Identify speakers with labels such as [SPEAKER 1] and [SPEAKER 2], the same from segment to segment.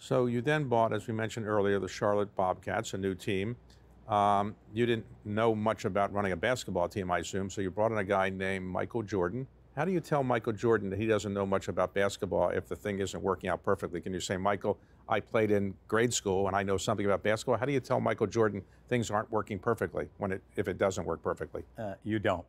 [SPEAKER 1] So you then bought, as we mentioned earlier, the Charlotte Bobcats, a new team. You didn't know much about running a basketball team, I assume, so you brought in a guy named Michael Jordan. How do you tell Michael Jordan that he doesn't know much about basketball if the thing isn't working out perfectly? Can you say, Michael, I played in grade school and I know something about basketball? How do you tell Michael Jordan things aren't working perfectly if it doesn't work perfectly?
[SPEAKER 2] You don't.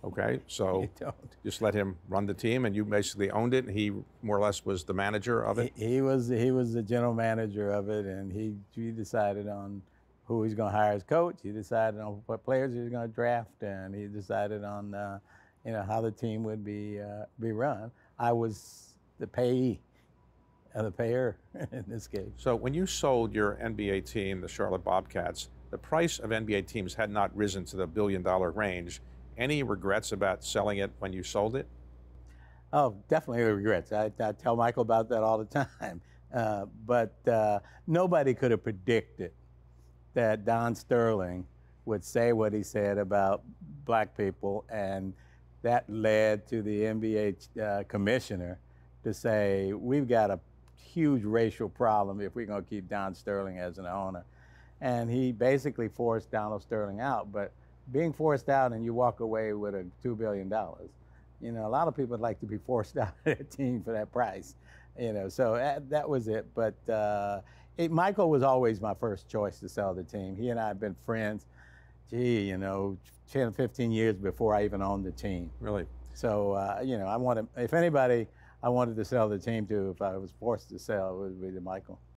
[SPEAKER 1] Okay, so
[SPEAKER 2] You don't.
[SPEAKER 1] just let him run the team, and you basically owned it, and he more or less was the manager of it?
[SPEAKER 2] He was the general manager of it, and he decided on who he's going to hire as coach. He decided on what players he was going to draft, and he decided on how the team would be run. I was the payee, the payer in this case.
[SPEAKER 1] So when you sold your NBA team, the Charlotte Bobcats, the price of NBA teams had not risen to the billion-dollar range. Any regrets about selling it when you sold it?
[SPEAKER 2] Oh, definitely regrets. I tell Michael about that all the time. But nobody could have predicted that Don Sterling would say what he said about black people, and that led to the NBA commissioner to say, we've got a huge racial problem if we're going to keep Don Sterling as an owner. And he basically forced Donald Sterling out. But being forced out and you walk away with a $2 billion, a lot of people would like to be forced out of their team for that price, so that was it. But Michael was always my first choice to sell the team. He and I have been friends, 10, 15 years before I even owned the team.
[SPEAKER 1] Really?
[SPEAKER 2] So, if anybody I wanted to sell the team to, if I was forced to sell, it would be to Michael.